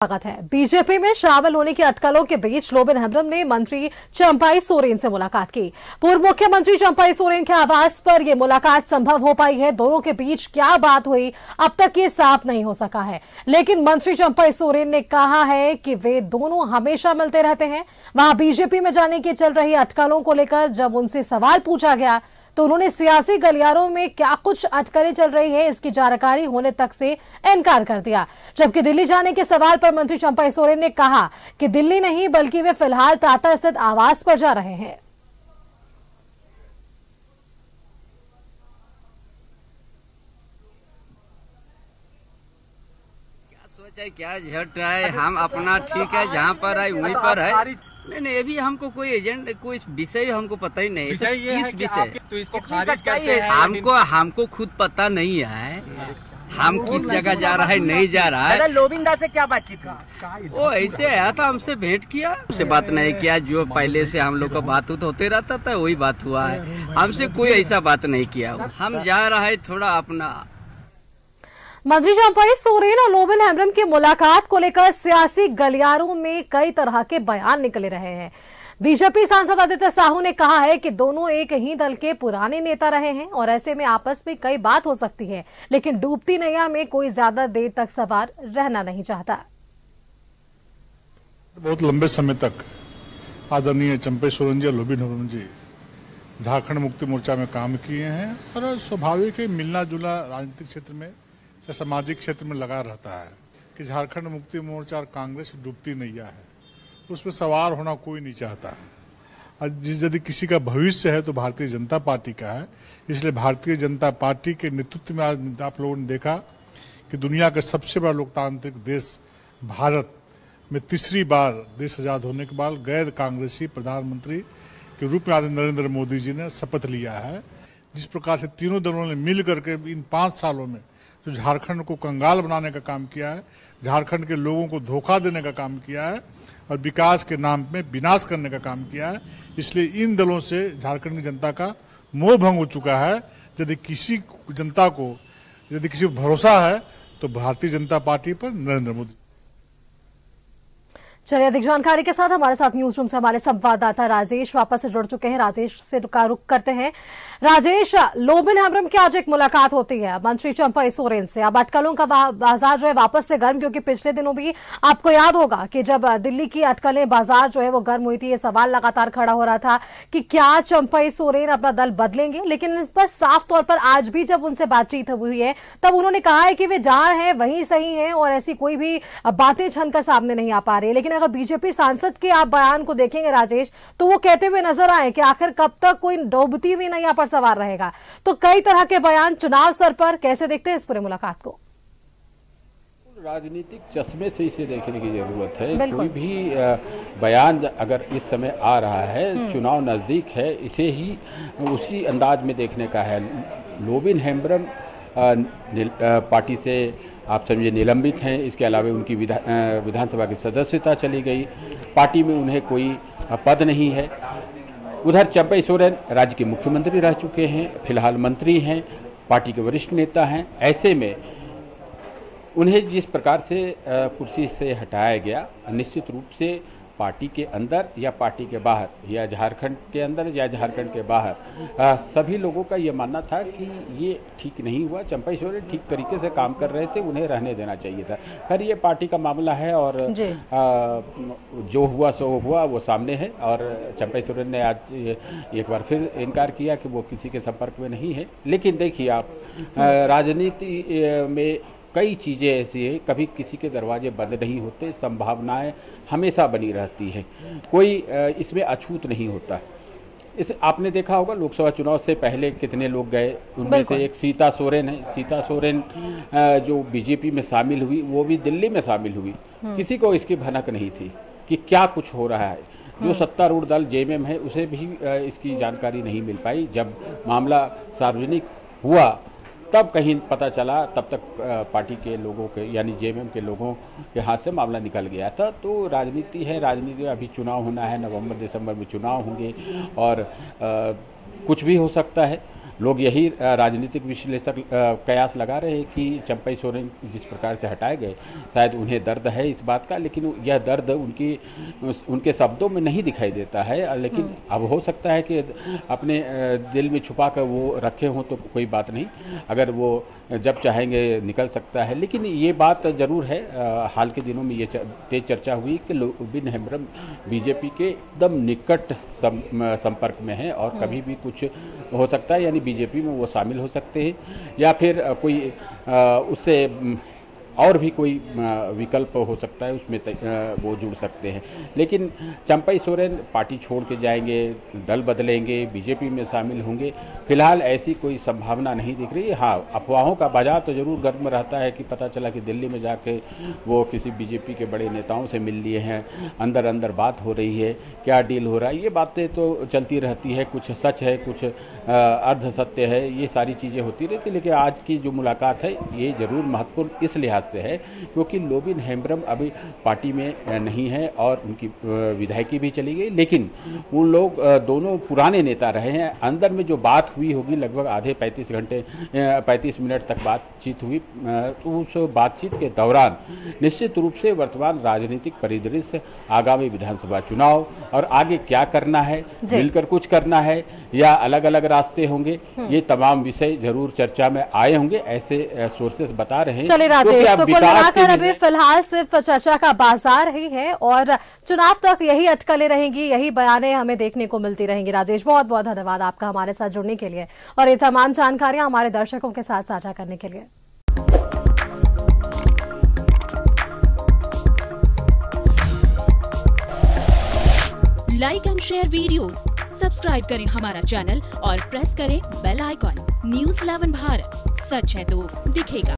स्वागत है। बीजेपी में शामिल होने की अटकलों के बीच लोबिन हेम्ब्रम ने मंत्री चंपाई सोरेन से मुलाकात की। पूर्व मुख्यमंत्री चंपाई सोरेन के आवास पर यह मुलाकात संभव हो पाई है। दोनों के बीच क्या बात हुई अब तक ये साफ नहीं हो सका है, लेकिन मंत्री चंपाई सोरेन ने कहा है कि वे दोनों हमेशा मिलते रहते हैं। वहां बीजेपी में जाने की चल रही अटकलों को लेकर जब उनसे सवाल पूछा गया तो उन्होंने सियासी गलियारों में क्या कुछ अटकलें चल रही है इसकी जानकारी होने तक से इनकार कर दिया। जबकि दिल्ली जाने के सवाल पर मंत्री चंपाई सोरेन ने कहा कि दिल्ली नहीं बल्कि वे फिलहाल टाटा स्थित आवास पर जा रहे हैं। क्या सोचा है, क्या झट है, हम अपना ठीक है, जहाँ पर है वहीं पर है। नहीं, अभी हमको कोई एजेंट कोई विषय हमको पता ही नहीं। तो किस विषय तो इसको खारिज करते हैं। हमको खुद पता नहीं है हम किस जगह जा रहा है, नहीं जा रहा है। लोबिंदा से क्या बातचीत हुई? वो ऐसे आया था, हमसे भेंट किया, हमसे बात नहीं किया। जो पहले से हम लोग का बात होते रहता था वही बात हुआ है, हमसे कोई ऐसा बात नहीं किया। हम जा रहा है थोड़ा अपना। मंत्री चंपाई सोरेन और लोबिन हेम्ब्रम की मुलाकात को लेकर सियासी गलियारों में कई तरह के बयान निकले रहे हैं। बीजेपी सांसद आदित्य साहू ने कहा है कि दोनों एक ही दल के पुराने नेता रहे हैं और ऐसे में आपस में कई बात हो सकती है, लेकिन डूबती नैया में कोई ज्यादा देर तक सवार रहना नहीं चाहता। बहुत लंबे समय तक आदरणीय चंपाई सोरेन जी और लोबिन हेम्ब्रम जी झारखंड मुक्ति मोर्चा में काम किए हैं और स्वाभाविक है मिलना जुलना राजनीतिक क्षेत्र में या सामाजिक क्षेत्र में लगा रहता है कि झारखंड मुक्ति मोर्चा और कांग्रेस डूबती नैया है, उसमें सवार होना कोई नहीं चाहता है। यदि किसी का भविष्य है तो भारतीय जनता पार्टी का है। इसलिए भारतीय जनता पार्टी के नेतृत्व में आज आप लोगों ने देखा कि दुनिया का सबसे बड़ा लोकतांत्रिक देश भारत में तीसरी बार देश आजाद होने के बाद गैर कांग्रेसी प्रधानमंत्री के रूप में आज नरेंद्र मोदी जी ने शपथ लिया है। जिस प्रकार से तीनों दलों ने मिल करके इन 5 सालों में जो झारखंड को कंगाल बनाने का काम किया है, झारखंड के लोगों को धोखा देने का काम किया है और विकास के नाम में विनाश करने का काम किया है, इसलिए इन दलों से झारखंड की जनता का मोह भंग हो चुका है। यदि किसी जनता को यदि किसी को भरोसा है तो भारतीय जनता पार्टी पर, नरेंद्र मोदी। चलिए अधिक जानकारी के साथ हमारे साथ न्यूज रूम से हमारे संवाददाता राजेश वापस से जुड़ चुके हैं। राजेश से रुख करते हैं। राजेश, लोबिन हेम्ब्रम की आज एक मुलाकात होती है मंत्री चंपाई सोरेन से। अब अटकलों का बाजार जो है वापस से गर्म, क्योंकि पिछले दिनों भी आपको याद होगा कि जब दिल्ली की अटकलें बाजार जो है वो गर्म हुई थी, ये सवाल लगातार खड़ा हो रहा था कि क्या चंपाई सोरेन अपना दल बदलेंगे। लेकिन इस पर साफ तौर पर आज भी जब उनसे बातचीत हुई है तब उन्होंने कहा है कि वे जहां हैं वहीं सही है और ऐसी कोई भी बातें छनकर सामने नहीं आ पा रही। लेकिन अगर बीजेपी सांसद के आप बयान को देखेंगे राजेश, तो वो कहते हुए नजर आए कि आखिर कब तक कोई डूबती हुई नैया पर सवार रहेगा। तो कई तरह के बयान चुनाव सर पर कैसे देखते हैं इस पूरे मुलाकात को? राजनीतिक चश्मे से इसे देखने की जरूरत है। कोई भी बयान अगर इस समय आ रहा है, चुनाव नजदीक है, इसे ही उसी अंदाज में देखने का है। लोबिन हेम्ब्रम पार्टी से आप समझिए निलंबित हैं, इसके अलावा उनकी विधानसभा की सदस्यता चली गई, पार्टी में उन्हें कोई पद नहीं है। उधर चंपाई सोरेन राज्य के मुख्यमंत्री रह चुके हैं, फिलहाल मंत्री हैं, पार्टी के वरिष्ठ नेता हैं। ऐसे में उन्हें जिस प्रकार से कुर्सी से हटाया गया, निश्चित रूप से पार्टी के अंदर या पार्टी के बाहर या झारखंड के अंदर या झारखंड के बाहर सभी लोगों का ये मानना था कि ये ठीक नहीं हुआ। चंपाई सोरेन ठीक तरीके से काम कर रहे थे, उन्हें रहने देना चाहिए था। खैर ये पार्टी का मामला है और जो हुआ सो हुआ, वो सामने है। और चंपाई सोरेन ने आज एक बार फिर इनकार किया कि वो किसी के संपर्क में नहीं है। लेकिन देखिए आप, राजनीति में कई चीज़ें ऐसी है, कभी किसी के दरवाजे बंद नहीं होते, संभावनाएं हमेशा बनी रहती है, कोई इसमें अछूत नहीं होता। इस आपने देखा होगा लोकसभा चुनाव से पहले कितने लोग गए, उनमें से एक सीता सोरेन है। सीता सोरेन जो बीजेपी में शामिल हुई, वो भी दिल्ली में शामिल हुई। किसी को इसकी भनक नहीं थी कि क्या कुछ हो रहा है। जो सत्तारूढ़ दल जेएमएम है, उसे भी इसकी जानकारी नहीं मिल पाई। जब मामला सार्वजनिक हुआ तब कहीं पता चला, तब तक पार्टी के लोगों के यानी जेएमएम के लोगों के हाथ से मामला निकल गया था। तो राजनीति है, राजनीति अभी चुनाव होना है, नवंबर दिसंबर में चुनाव होंगे और कुछ भी हो सकता है। लोग यही राजनीतिक विश्लेषक कयास लगा रहे हैं कि चंपई सोरेन जिस प्रकार से हटाए गए शायद उन्हें दर्द है इस बात का, लेकिन यह दर्द उनके शब्दों में नहीं दिखाई देता है। लेकिन अब हो सकता है कि अपने दिल में छुपा कर वो रखे हों तो कोई बात नहीं, अगर वो जब चाहेंगे निकल सकता है। लेकिन ये बात ज़रूर है, हाल के दिनों में ये तेज चर्चा हुई कि लोबिन हेम्ब्रम बीजेपी के एकदम निकट संपर्क में है और कभी भी कुछ हो सकता है, यानी बीजेपी में वो शामिल हो सकते हैं या फिर कोई उससे और भी कोई विकल्प हो सकता है, उसमें वो जुड़ सकते हैं। लेकिन चंपई सोरेन पार्टी छोड़ के जाएंगे, दल बदलेंगे, बीजेपी में शामिल होंगे, फिलहाल ऐसी कोई संभावना नहीं दिख रही है। हाँ, अफवाहों का बाजार तो जरूर गर्म रहता है कि पता चला कि दिल्ली में जाके वो किसी बीजेपी के बड़े नेताओं से मिल लिए हैं, अंदर अंदर बात हो रही है, क्या डील हो रहा है, ये बातें तो चलती रहती है, कुछ सच है, कुछ अर्ध सत्य है, ये सारी चीज़ें होती रहती। लेकिन आज की जो मुलाकात है ये ज़रूर महत्वपूर्ण इस लिहाज से है क्योंकि लोबिन हेम्ब्रम अभी पार्टी में नहीं है और उनकी विधायकी भी चली गई, लेकिन उन लोग दोनों पुराने नेता रहे हैं। अंदर में जो बात हुई होगी लगभग आधे 35 मिनट तक बातचीत हुई, तो उस बातचीत के दौरान निश्चित रूप से वर्तमान राजनीतिक परिदृश्य, आगामी विधानसभा चुनाव और आगे क्या करना है, मिलकर कुछ करना है या अलग अलग रास्ते होंगे, ये तमाम विषय जरूर चर्चा में आए होंगे, ऐसे सोर्सेस बता रहे हैं। चलिए राजेश, तो कुल मिलाकर अभी फिलहाल सिर्फ चर्चा का बाजार ही है और चुनाव तक यही अटकलें रहेंगी, यही बयानें हमें देखने को मिलती रहेंगी। राजेश, बहुत बहुत धन्यवाद आपका हमारे साथ जुड़ने के लिए और ये तमाम जानकारियां हमारे दर्शकों के साथ साझा करने के लिए। Like and share videos, subscribe करें हमारा चैनल और प्रेस करें बेल आइकॉन। News 11 भारत, सच है तो दिखेगा।